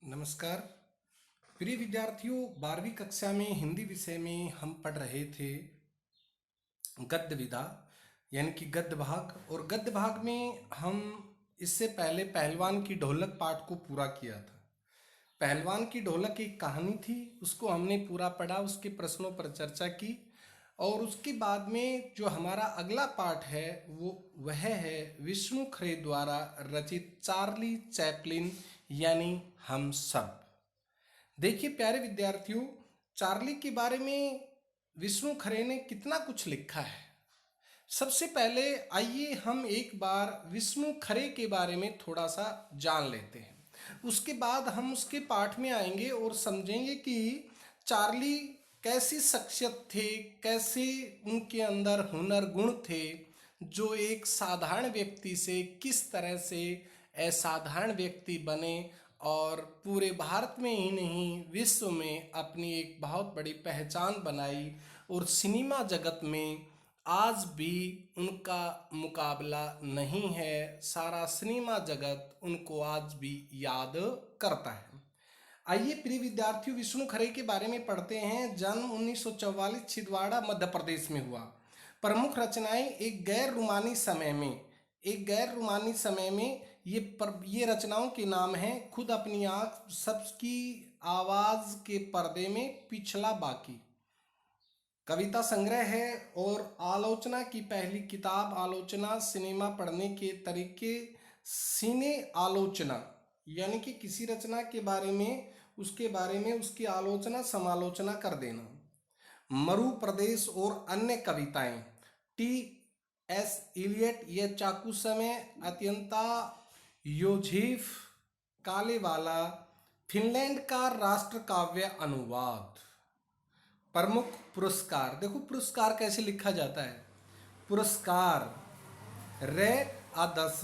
नमस्कार प्रिय विद्यार्थियों। 12वीं कक्षा में हिंदी विषय में हम पढ़ रहे थे गद्य विधा यानी कि गद्य भाग। और गद्य भाग में हम इससे पहले पहलवान की ढोलक पाठ को पूरा किया था। पहलवान की ढोलक एक कहानी थी, उसको हमने पूरा पढ़ा, उसके प्रश्नों पर चर्चा की। और उसके बाद में जो हमारा अगला पाठ है वह है विष्णु खरे द्वारा रचित चार्ली चैपलिन यानी हम सब। देखिए प्यारे विद्यार्थियों, चार्ली के बारे में विष्णु खरे ने कितना कुछ लिखा है। सबसे पहले आइए हम एक बार विष्णु खरे के बारे में थोड़ा सा जान लेते हैं। उसके बाद हम उसके पाठ में आएंगे और समझेंगे कि चार्ली कैसी शख्सियत थे, कैसे उनके अंदर हुनर गुण थे, जो एक साधारण व्यक्ति से किस तरह से असाधारण व्यक्ति बने और पूरे भारत में ही नहीं विश्व में अपनी एक बहुत बड़ी पहचान बनाई। और सिनेमा जगत में आज भी उनका मुकाबला नहीं है, सारा सिनेमा जगत उनको आज भी याद करता है। आइए प्रिय विद्यार्थियों, विष्णु खरे के बारे में पढ़ते हैं। जन्म 1944 छिंदवाड़ा मध्य प्रदेश में हुआ। प्रमुख रचनाएं एक गैर रोमानी समय में ये रचनाओं के नाम हैं खुद अपनी आंख, सबकी आवाज के पर्दे में, पिछला बाकी। कविता संग्रह है और आलोचना की पहली किताब आलोचना सिनेमा पढ़ने के तरीके, सिने आलोचना यानी कि किसी रचना के बारे में उसकी आलोचना समालोचना कर देना। मरु प्रदेश और अन्य कविताएं, टी एस इलियट, ये चाकू समय, अत्यंता, योझेफ, कालेवाला, फिनलैंड का राष्ट्र काव्य अनुवाद। प्रमुख पुरस्कार, देखो पुरस्कार कैसे लिखा जाता है। पुरस्कार रे आदर्श,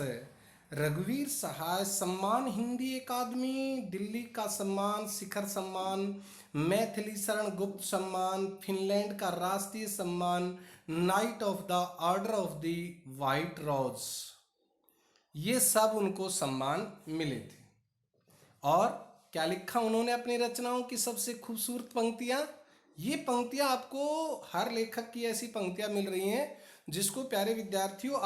रघुवीर सहाय सम्मान, हिंदी अकादमी, दिल्ली का सम्मान, शिखर सम्मान, मैथिली शरण गुप्त सम्मान, फिनलैंड का राष्ट्रीय सम्मान, Knight of the Order of the White Rose, ये सब उनको सम्मान मिले थे। और क्या लिखा उन्होंने अपनी रचनाओं की सबसे खूबसूरत पंक्तियां। ये पंक्तियां आपको हर लेखक की ऐसी पंक्तियां मिल रही हैं जिसको प्यारे विद्यार्थियों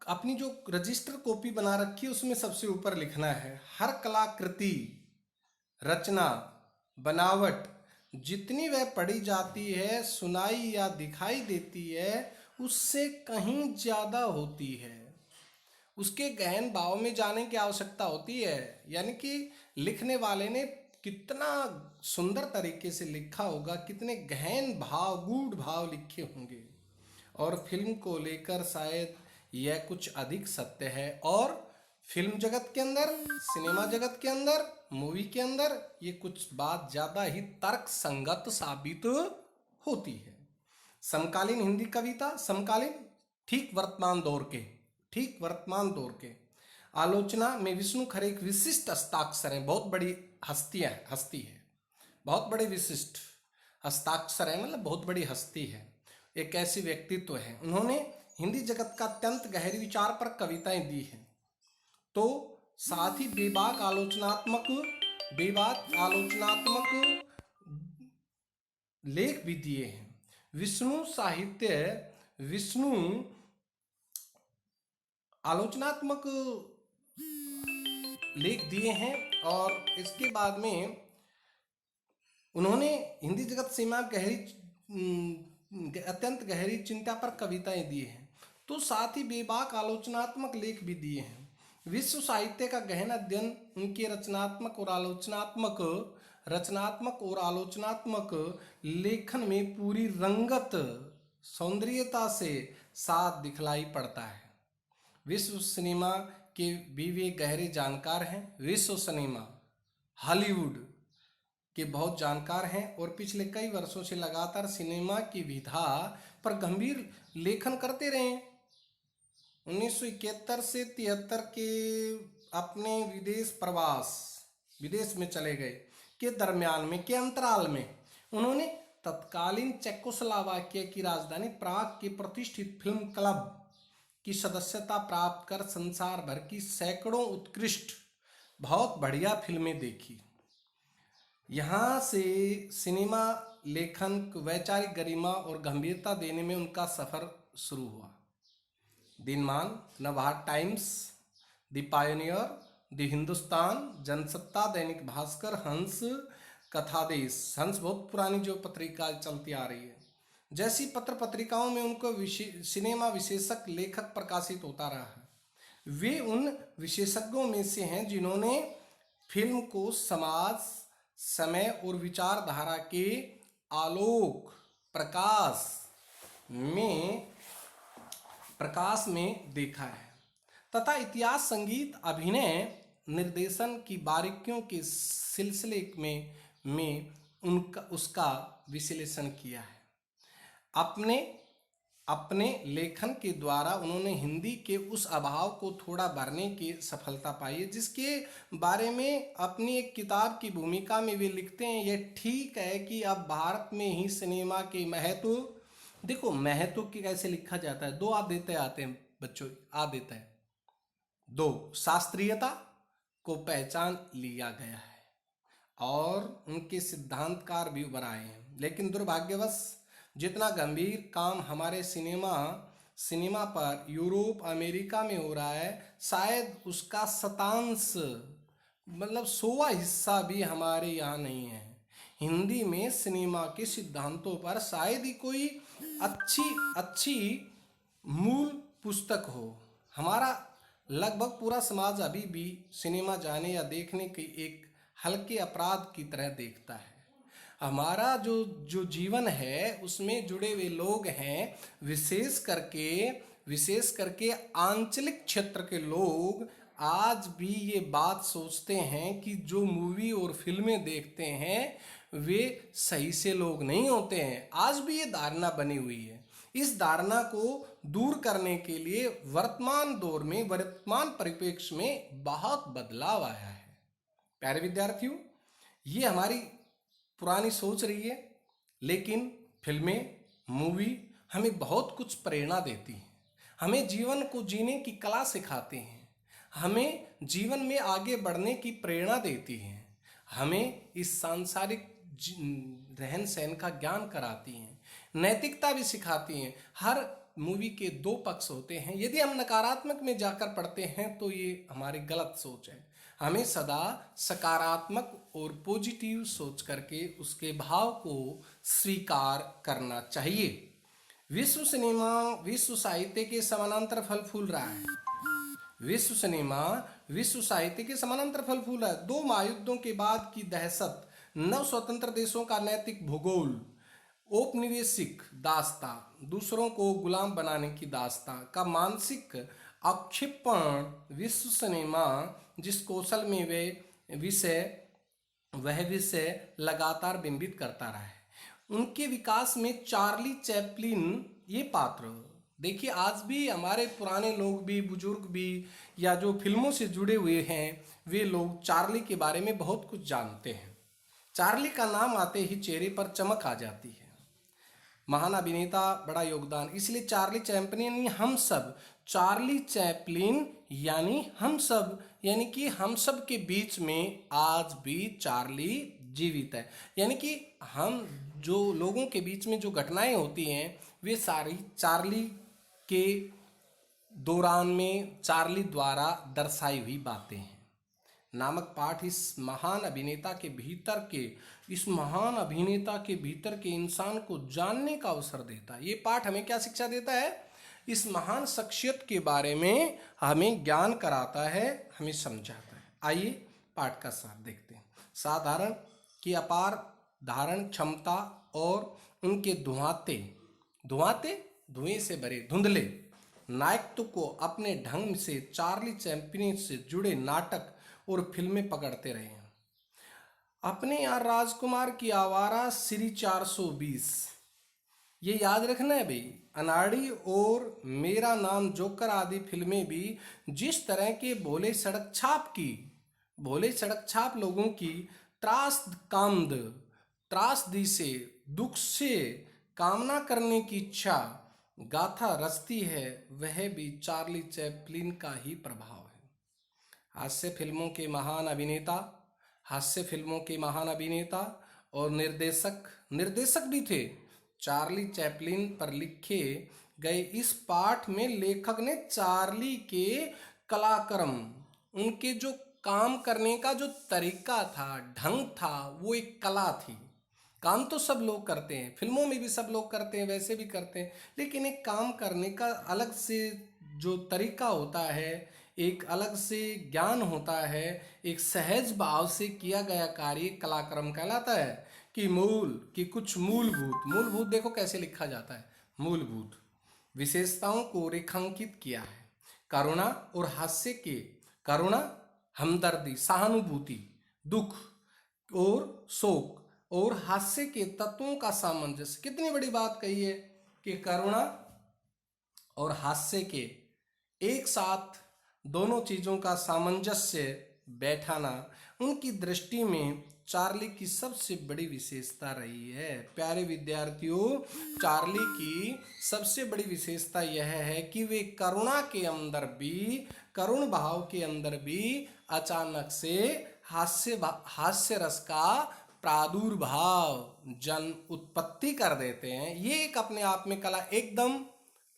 अपनी जो रजिस्टर कॉपी बना रखी है उसमें सबसे ऊपर लिखना है। हर कलाकृति, रचना, बनावट जितनी वह पढ़ी जाती है, सुनाई या दिखाई देती है, उससे कहीं ज्यादा होती है। उसके गहन भाव में जाने की आवश्यकता होती है। यानी कि लिखने वाले ने कितना सुंदर तरीके से लिखा होगा, कितने गहन भाव, गूढ़ भाव लिखे होंगे। और फिल्म को लेकर शायद यह कुछ अधिक सत्य है। और फिल्म जगत के अंदर, सिनेमा जगत के अंदर, मूवी के अंदर ये कुछ बात ज्यादा ही तर्क संगत साबित होती है। समकालीन हिंदी कविता, समकालीन ठीक वर्तमान दौर के आलोचना में विष्णु खरे एक विशिष्ट हस्ताक्षर है। बहुत बड़ी हस्ती है, बहुत बड़े विशिष्ट हस्ताक्षर है, मतलब बहुत बड़ी हस्ती है, एक ऐसी व्यक्तित्व है। उन्होंने हिंदी जगत का अत्यंत गहरी विचार पर कविताएं दी हैं। तो साथ ही बेबाक आलोचनात्मक लेख भी दिए हैं। विष्णु आलोचनात्मक लेख दिए हैं। और इसके बाद में उन्होंने हिंदी जगत सीमा अत्यंत गहरी चिंता पर कविताएं दी हैं। तो साथ ही बेबाक आलोचनात्मक लेख भी दिए हैं। विश्व साहित्य का गहन अध्ययन उनके रचनात्मक और आलोचनात्मक लेखन में पूरी रंगत, सौंदर्यता से साथ दिखलाई पड़ता है। विश्व सिनेमा के भी वे गहरे जानकार हैं। विश्व सिनेमा, हॉलीवुड के बहुत जानकार हैं और पिछले कई वर्षों से लगातार सिनेमा की विधा पर गंभीर लेखन करते रहे। 1971 से 73 के अपने विदेश में चले गए के दरमियान में, के अंतराल में उन्होंने तत्कालीन चेकोस्लोवाकिया की राजधानी प्राग के प्रतिष्ठित फिल्म क्लब की सदस्यता प्राप्त कर संसार भर की सैकड़ों उत्कृष्ट बहुत बढ़िया फिल्में देखी। यहाँ से सिनेमा लेखन को वैचारिक गरिमा और गंभीरता देने में उनका सफर शुरू हुआ। Dinman, Navbharat Times, the Pioneer, the Hindustan, Jansatta, Dainik Bhaskar, हंस, कथादेश। हंस बहुत पुरानी जो पत्रिका चलती आ रही है, जैसी पत्र पत्रिकाओं में उनको सिनेमा विशेषक लेखक प्रकाशित होता रहा है। वे उन विशेषज्ञों में से हैं जिन्होंने फिल्म को समाज, समय और विचारधारा के आलोक प्रकाश में देखा है तथा इतिहास, संगीत, अभिनय, निर्देशन की बारीकियों के सिलसिले में उनका उसका विश्लेषण किया है। अपने अपने लेखन के द्वारा उन्होंने हिंदी के उस अभाव को थोड़ा भरने की सफलता पाई है, जिसके बारे में अपनी एक किताब की भूमिका में वे लिखते हैं। यह ठीक है कि अब भारत में ही सिनेमा के महत्व, देखो महत्व की कैसे लिखा जाता है, दो आते हैं बच्चों, देता है दो, शास्त्रीयता को पहचान लिया गया है और उनके सिद्धांतकार भी उभर आए हैं। लेकिन दुर्भाग्यवश जितना गंभीर काम हमारे सिनेमा पर यूरोप, अमेरिका में हो रहा है, शायद उसका शतांश मतलब 100वां हिस्सा भी हमारे यहाँ नहीं है। हिंदी में सिनेमा के सिद्धांतों पर शायद ही कोई अच्छी मूल पुस्तक हो। हमारा लगभग पूरा समाज अभी भी सिनेमा जाने या देखने की एक हल्के अपराध की तरह देखता है। हमारा जो जीवन है उसमें जुड़े हुए लोग हैं, विशेष करके आंचलिक क्षेत्र के लोग आज भी ये बात सोचते हैं कि जो मूवी और फिल्में देखते हैं वे सही से लोग नहीं होते हैं। आज भी ये धारणा बनी हुई है। इस धारणा को दूर करने के लिए वर्तमान दौर में, वर्तमान परिप्रेक्ष्य में बहुत बदलाव आया है। प्यारे विद्यार्थियों, ये हमारी पुरानी सोच रही है, लेकिन फिल्में, मूवी हमें बहुत कुछ प्रेरणा देती हैं, हमें जीवन को जीने की कला सिखाते हैं, हमें जीवन में आगे बढ़ने की प्रेरणा देती हैं, हमें इस सांसारिक रहन सहन का ज्ञान कराती हैं, नैतिकता भी सिखाती हैं। हर मूवी के दो पक्ष होते हैं। यदि हम नकारात्मक में जाकर पढ़ते हैं तो ये हमारी गलत सोच है। हमें सदा सकारात्मक और पॉजिटिव सोच करके उसके भाव को स्वीकार करना चाहिए। विश्व सिनेमा विश्व साहित्य के समानांतर फल फूल रहा है। विश्व सिनेमा विश्व साहित्य के समानांतर फल फूल रहा है। 2 महायुद्धों के बाद की दहशत, 9 स्वतंत्र देशों का नैतिक भूगोल, औपनिवेशिक दास्तां, दूसरों को गुलाम बनाने की दास्तां का मानसिक अक्षेपण, विश्व सिनेमा जिस कौशल में वह विषय लगातार बिंबित करता रहा है। उनके विकास में चार्ली चैपलिन ये पात्र, देखिए आज भी हमारे पुराने लोग भी, बुजुर्ग भी, या जो फिल्मों से जुड़े हुए हैं वे लोग चार्ली के बारे में बहुत कुछ जानते हैं। चार्ली का नाम आते ही चेहरे पर चमक आ जाती है। महान अभिनेता, बड़ा योगदान, इसलिए चार्ली चैपलिन चार्ली चैपलिन यानी कि हम सब के बीच में आज भी चार्ली जीवित है। यानी कि हम जो लोगों के बीच में जो घटनाएं होती हैं वे सारी चार्ली के दौरान में चार्ली द्वारा दर्शाई हुई बातें हैं। नामक पाठ इस महान अभिनेता के भीतर के इंसान को जानने का अवसर देता है। ये पाठ हमें क्या शिक्षा देता है? इस महान शख्सियत के बारे में हमें ज्ञान कराता है, हमें समझाता है। आइए पाठ का सार देखते हैं। साधारण की अपार धारण क्षमता और उनके धुएं से भरे धुंधले नायकत्व को अपने ढंग से चार्ली चैपलिन से जुड़े नाटक और फिल्में पकड़ते रहे हैं। अपने यहाँ राजकुमार की आवारा श्री 420, ये याद रखना है भाई। अनाड़ी और मेरा नाम जोकर आदि फिल्में भी जिस तरह के भोले सड़क छाप लोगों की त्रासदी से, दुख से कामना करने की इच्छा गाथा रचती है, वह भी चार्ली चैपलिन का ही प्रभाव है। हास्य फिल्मों के महान अभिनेता, हास्य फिल्मों के महान अभिनेता और निर्देशक निर्देशक भी थे। चार्ली चैपलिन पर लिखे गए इस पाठ में लेखक ने चार्ली के कलाक्रम, उनके जो काम करने का जो तरीका था, ढंग था, वो एक कला थी। काम तो सब लोग करते हैं, फिल्मों में भी सब लोग करते हैं, वैसे भी करते हैं, लेकिन एक काम करने का अलग से जो तरीका होता है, एक अलग से ज्ञान होता है, एक सहज भाव से किया गया कार्य कलाक्रम कहलाता है। कि कुछ मूलभूत मूलभूत देखो कैसे लिखा जाता है, मूलभूत विशेषताओं को रेखांकित किया है। करुणा और हास्य के, करुणा हमदर्दी, सहानुभूति, दुख और शोक और हास्य के तत्वों का सामंजस्य। कितनी बड़ी बात कही है कि करुणा और हास्य के एक साथ दोनों चीजों का सामंजस्य बैठाना उनकी दृष्टि में चार्ली की सबसे बड़ी विशेषता रही है। प्यारे विद्यार्थियों, चार्ली की सबसे बड़ी विशेषता यह है कि वे करुणा के अंदर भी, करुण भाव के अंदर भी अचानक से हास्य रस का प्रादुर्भाव जन उत्पत्ति कर देते हैं। ये एक अपने आप में कला, एकदम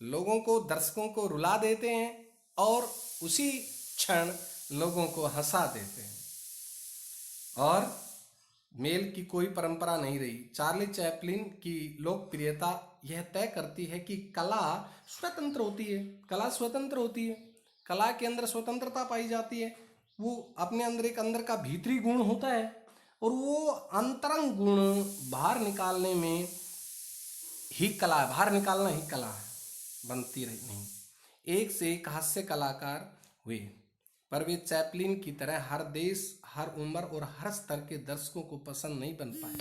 लोगों को, दर्शकों को रुला देते हैं और उसी क्षण लोगों को हंसा देते हैं। और मेल की कोई परंपरा नहीं रही। चार्ली चैपलिन की लोकप्रियता यह तय करती है कि कला स्वतंत्र होती है, कला स्वतंत्र होती है, कला के अंदर स्वतंत्रता पाई जाती है। वो अपने अंदर एक अंदर का भीतरी गुण होता है और वो अंतरंग गुण बाहर निकालने में ही कला है, बाहर निकालना ही कला है, बनती रही नहीं। एक से एक हास्य कलाकार हुए, पर वे चैपलिन की तरह हर देश, हर उम्र और हर स्तर के दर्शकों को पसंद नहीं बन पाए।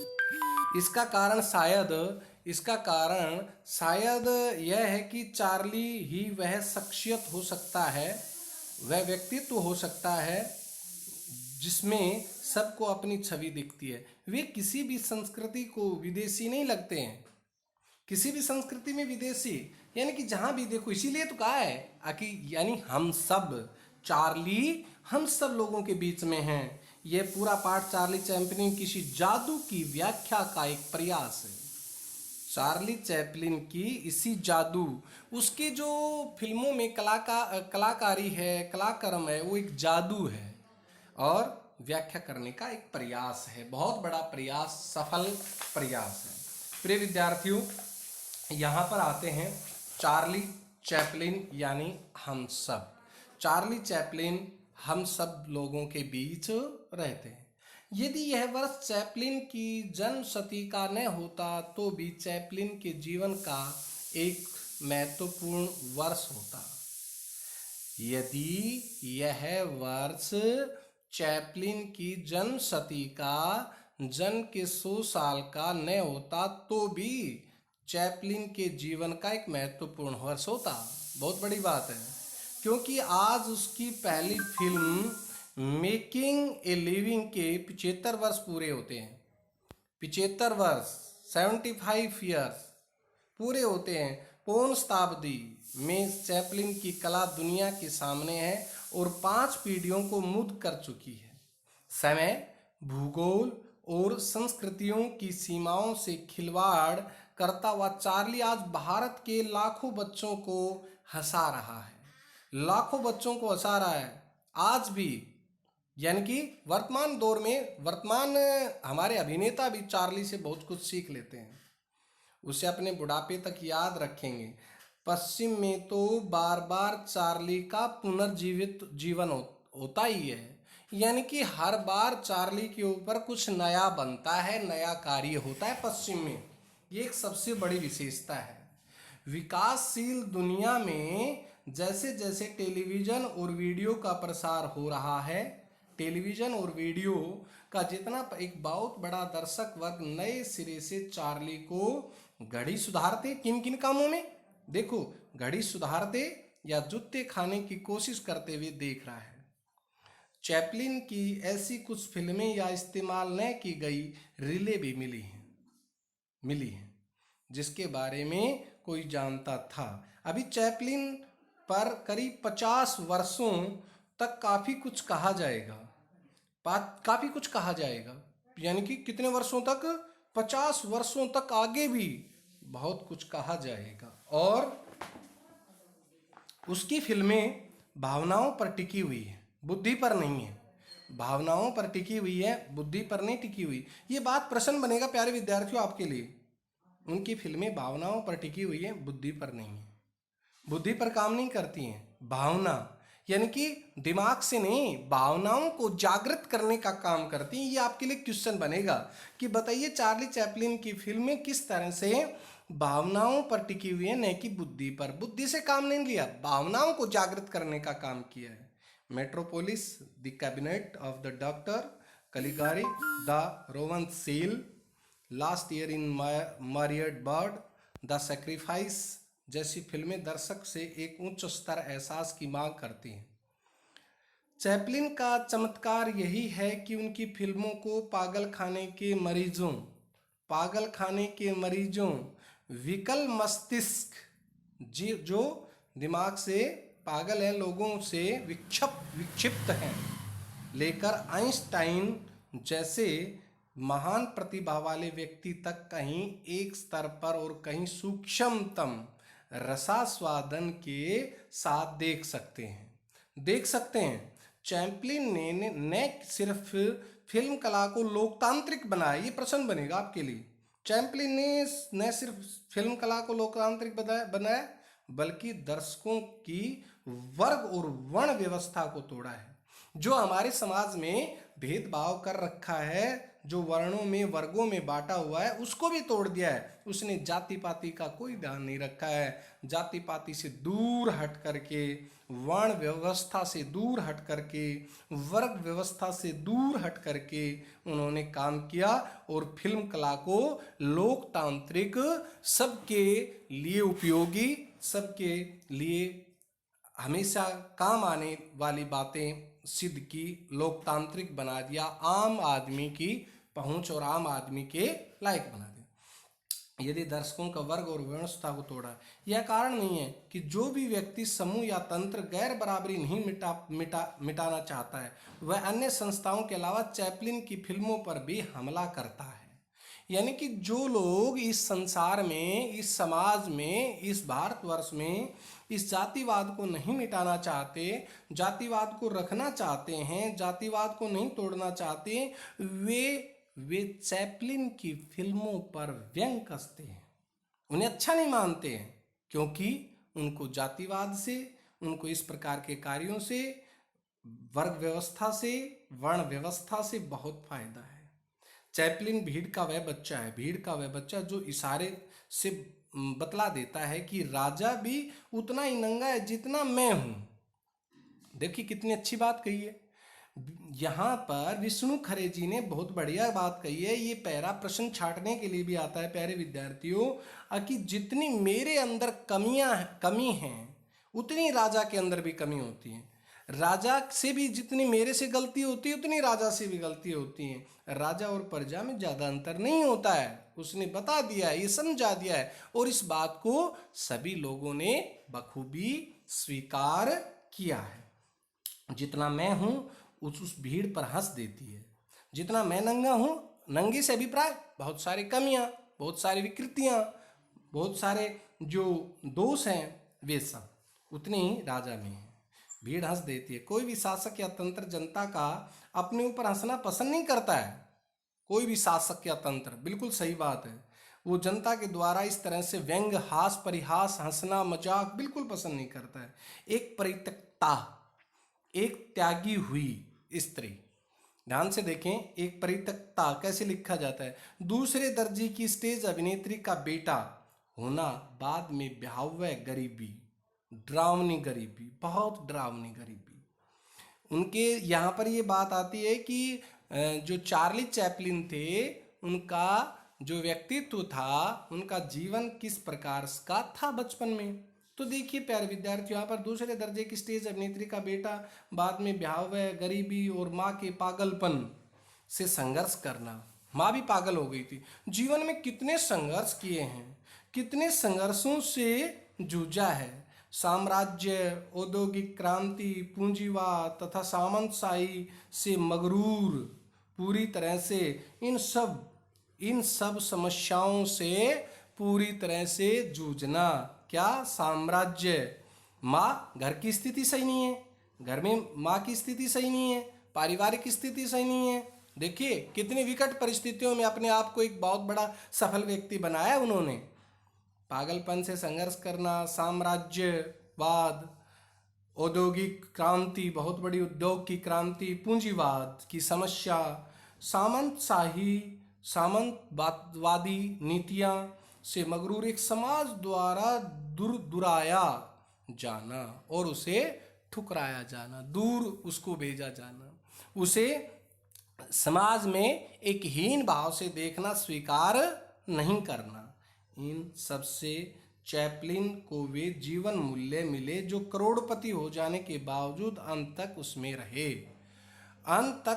इसका कारण शायद यह है कि चार्ली ही वह शख्सियत हो सकता है, वह व्यक्तित्व हो सकता है जिसमें सबको अपनी छवि दिखती है। वे किसी भी संस्कृति को विदेशी नहीं लगते हैं, किसी भी संस्कृति में विदेशी, यानी कि जहां भी देखो, इसीलिए तो कहा है कि यानी हम सब, चार्ली हम सब लोगों के बीच में हैं। यह पूरा पाठ चार्ली चैपलिन किसी जादू की व्याख्या का एक प्रयास है। चार्ली चैपलिन की इसी जादू, उसकी जो फिल्मों में कलाकारी है, कलाक्रम है, वो एक जादू है और व्याख्या करने का एक प्रयास है, बहुत बड़ा प्रयास, सफल प्रयास है। प्रिय विद्यार्थियों, यहाँ पर आते हैं चार्ली चैपलिन यानी हम सब। चार्ली चैपलिन हम सब लोगों के बीच रहते हैं। यदि यह वर्ष चैपलिन की जन्म शती का न होता तो भी चैपलिन के जीवन का एक महत्वपूर्ण वर्ष होता। यदि यह वर्ष चैपलिन की जन्म शती का, जन्म के 100 साल का न होता तो भी चैपलिन के जीवन का एक महत्वपूर्ण वर्ष होता। बहुत बड़ी बात है, क्योंकि आज उसकी पहली फिल्म मेकिंग ए लिविंग के 75 वर्ष पूरे होते हैं। 75 वर्ष, 75 ईयर्स पूरे होते हैं। पौन शताब्दी में चैपलिन की कला दुनिया के सामने है और 5 पीढ़ियों को मुग्ध कर चुकी है। समय, भूगोल और संस्कृतियों की सीमाओं से खिलवाड़ करता हुआ चार्ली आज भारत के लाखों बच्चों को हंसा रहा है, लाखों बच्चों को हंसा रहा है आज भी। यानी कि वर्तमान दौर में, वर्तमान हमारे अभिनेता भी चार्ली से बहुत कुछ सीख लेते हैं, उसे अपने बुढ़ापे तक याद रखेंगे। पश्चिम में तो बार बार चार्ली का पुनर्जीवित जीवन होता ही है, यानी कि हर बार चार्ली के ऊपर कुछ नया बनता है, नया कार्य होता है पश्चिम में। ये एक सबसे बड़ी विशेषता है। विकासशील दुनिया में जैसे जैसे टेलीविज़न और वीडियो का प्रसार हो रहा है, टेलीविज़न और वीडियो का जितना एक बहुत बड़ा दर्शक वर्ग नए सिरे से चार्ली को घड़ी सुधारते, किन किन कामों में देखो, घड़ी सुधारते या जूते खाने की कोशिश करते हुए देख रहा है। चैपलिन की ऐसी कुछ फिल्में या इस्तेमाल न की गई रीलें भी मिली हैं जिसके बारे में कोई जानता था। अभी चैपलिन पर करीब 50 वर्षों तक काफी कुछ कहा जाएगा, काफी कुछ कहा जाएगा, यानी कि कितने वर्षों तक, 50 वर्षों तक आगे भी बहुत कुछ कहा जाएगा। और उसकी फिल्में भावनाओं पर टिकी हुई है, बुद्धि पर नहीं है। भावनाओं पर टिकी हुई है, बुद्धि पर नहीं टिकी हुई। ये बात प्रश्न बनेगा प्यारे विद्यार्थियों आपके लिए। उनकी फिल्में भावनाओं पर टिकी हुई है, बुद्धि पर नहीं है। बुद्धि पर काम नहीं करती हैं, भावना यानी कि दिमाग से नहीं, भावनाओं को जागृत करने का काम करती हैं। ये आपके लिए क्वेश्चन बनेगा कि बताइए चार्ली चैपलिन की फिल्में किस तरह से भावनाओं पर टिकी हुई है, न कि बुद्धि पर। बुद्धि से काम नहीं लिया, भावनाओं को जागृत करने का काम किया है। Metropolis, the Cabinet of the Doctor Caligari, the Rowan Seal, Last Year in Marienbad, the Sacrifice जैसी फिल्में दर्शक से एक उच्च स्तर एहसास की मांग करती हैं। चैपलिन का चमत्कार यही है कि उनकी फिल्मों को पागल खाने के मरीजों, विकल मस्तिष्क जो दिमाग से पागल हैं, लोगों से विक्षिप्त हैं, लेकर आइंस्टाइन जैसे महान प्रतिभा वाले व्यक्ति तक कहीं एक स्तर पर और कहीं सूक्ष्मतम रसास्वादन के साथ देख सकते हैं। चैपलिन ने न सिर्फ फिल्म कला को लोकतांत्रिक बनाया, ये प्रश्न बनेगा आपके लिए। चैपलिन ने न सिर्फ फिल्म कला को लोकतांत्रिक बनाया, बल्कि दर्शकों की वर्ग और वर्ण व्यवस्था को तोड़ा है। जो हमारे समाज में भेदभाव कर रखा है, जो वर्णों में वर्गों में बांटा हुआ है, उसको भी तोड़ दिया है। उसने जाति पाति का कोई ध्यान नहीं रखा है। जाति पाति से दूर हट करके, वर्ण व्यवस्था से दूर हट करके, वर्ग व्यवस्था से दूर हट करके उन्होंने काम किया और फिल्म कला को लोकतांत्रिक, सबके लिए उपयोगी, सबके लिए हमेशा काम आने वाली बातें सिद्ध की, लोकतांत्रिक बना दिया, आम आदमी की पहुंच और आम आदमी के लायक बना दिया। यदि दर्शकों का वर्ग और व्यवस्था को तोड़ा, यह कारण नहीं है कि जो भी व्यक्ति समूह या तंत्र गैर बराबरी नहीं मिटाना चाहता है, वह अन्य संस्थाओं के अलावा चैपलिन की फिल्मों पर भी हमला करता है। यानी कि जो लोग इस संसार में, इस समाज में, इस भारतवर्ष में इस जातिवाद को नहीं मिटाना चाहते, जातिवाद को रखना चाहते हैं, जातिवाद को नहीं तोड़ना चाहते, वे चैपलिन की फिल्मों पर व्यंग कसते हैं, उन्हें अच्छा नहीं मानते हैं, क्योंकि उनको जातिवाद से, उनको इस प्रकार के कार्यों से, वर्ग व्यवस्था से, वर्ण व्यवस्था से बहुत फायदा है। चैपलिन भीड़ का वह बच्चा जो इशारे से बतला देता है कि राजा भी उतना ही नंगा है जितना मैं हूं। देखिए कितनी अच्छी बात कही है। यहाँ पर विष्णु खरे जी ने बहुत बढ़िया बात कही है। ये पैरा प्रश्न छांटने के लिए भी आता है प्यारे विद्यार्थियों, कि जितनी मेरे अंदर कमी है, उतनी राजा के अंदर भी कमी होती है। राजा से भी जितनी मेरे से गलती होती है, उतनी राजा से भी गलती होती है। राजा और प्रजा में ज्यादा अंतर नहीं होता है। उसने बता दिया है, ये समझा दिया है, और इस बात को सभी लोगों ने बखूबी स्वीकार किया है। जितना मैं हूं उस भीड़ पर हंस देती है, जितना मैं नंगा हूं, नंगे से अभिप्राय बहुत सारी कमियां, बहुत सारी विकृतियां, बहुत सारे जो दोष हैं, वे सब उतने ही राजा में है। भीड़ हंस देती है। कोई भी शासक या तंत्र जनता का अपने ऊपर हंसना पसंद नहीं करता है। कोई भी शासक या तंत्र, बिल्कुल सही बात है, वो जनता के द्वारा इस तरह से व्यंग, हास, परिहास, हंसना, मजाक बिल्कुल पसंद नहीं करता है। एक परित्यक्ता, एक त्यागी हुई स्त्री, ध्यान से देखें, एक परित्यक्ता कैसे लिखा जाता है, दूसरे दर्जे की स्टेज अभिनेत्री का बेटा होना, बाद में ब्याहव्य गरीबी, डरावनी गरीबी, बहुत डरावनी गरीबी। उनके यहाँ पर ये बात आती है कि जो चार्ली चैपलिन थे, उनका जो व्यक्तित्व था, उनका जीवन किस प्रकार का था बचपन में। तो देखिए प्यारे विद्यार्थियों, यहाँ पर दूसरे दर्जे की स्टेज अभिनेत्री का बेटा, बाद में ब्याहव्य गरीबी और माँ के पागलपन से संघर्ष करना। माँ भी पागल हो गई थी। जीवन में कितने संघर्ष किए हैं, कितने संघर्षों से जूझा है। साम्राज्य, औद्योगिक क्रांति, पूंजीवाद तथा सामंतशाही से मगरूर पूरी तरह से इन सब समस्याओं से पूरी तरह से जूझना। क्या? साम्राज्य, माँ घर की स्थिति सही नहीं है, घर में माँ की स्थिति सही नहीं है, पारिवारिक स्थिति सही नहीं है। देखिए कितनी विकट परिस्थितियों में अपने आप को एक बहुत बड़ा सफल व्यक्ति बनाया उन्होंने। पागलपन से संघर्ष करना, साम्राज्यवाद, औद्योगिक क्रांति, बहुत बड़ी उद्योग की क्रांति, पूंजीवाद की समस्या, सामंतवादी नीतियां से मगरूर एक समाज द्वारा दुराया जाना और उसे ठुकराया जाना, दूर उसको भेजा जाना, उसे समाज में एक हीन भाव से देखना, स्वीकार नहीं करना। इन सबसे चैपलिन को वे जीवन मूल्य मिले जो करोड़पति हो जाने के बावजूद अंत तक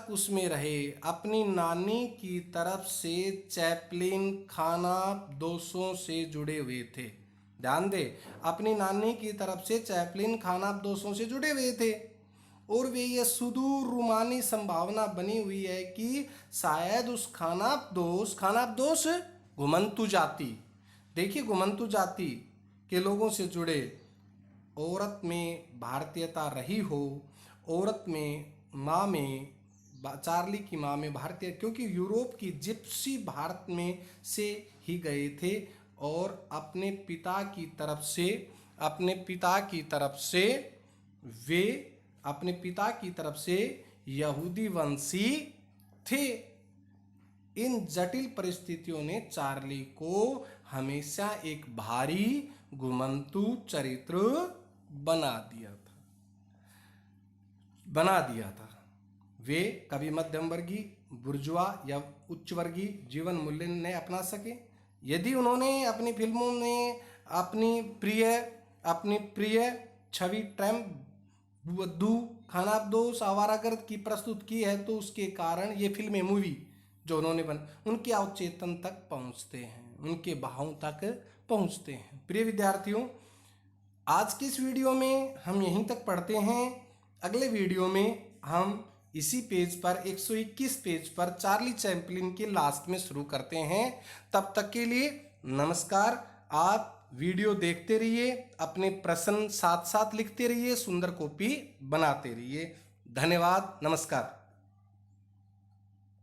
उसमें रहे। अपनी नानी की तरफ से चैपलिन खानाबदोशों से जुड़े हुए थे। ध्यान दे, अपनी नानी की तरफ से चैपलिन खानाबदोशों से जुड़े हुए थे और वे ये सुदूर रूमानी संभावना बनी हुई है कि शायद उस खानाबदोश घुमंतु जाति, देखिए घुमंतु जाति के लोगों से जुड़े, औरत में भारतीयता रही हो, औरत में माँ में, चार्ली की माँ में भारतीय, क्योंकि यूरोप की जिप्सी भारत में से ही गए थे और अपने पिता की तरफ से यहूदी वंशी थे। इन जटिल परिस्थितियों ने चार्ली को हमेशा एक भारी घुमंतु चरित्र बना दिया था। वे कभी मध्यम वर्गीय, बुर्जुआ या उच्च वर्गीय जीवन मूल्य न अपना सके। यदि उन्होंने अपनी फिल्मों में अपनी प्रिय छवि ट्रम्प, बुद्धू, खानाबदोश, आवारागर्द की प्रस्तुत की है तो उसके कारण ये फिल्में, मूवी जो उन्होंने उनके अवचेतन तक पहुंचते हैं, उनके भावों तक पहुंचते हैं। प्रिय विद्यार्थियों, आज की इस वीडियो में हम यहीं तक पढ़ते हैं। अगले वीडियो में हम इसी पेज पर 121 पेज पर चार्ली चैपलिन के लास्ट में शुरू करते हैं। तब तक के लिए नमस्कार। आप वीडियो देखते रहिए, अपने प्रश्न साथ साथ लिखते रहिए, सुंदर कॉपी बनाते रहिए। धन्यवाद, नमस्कार।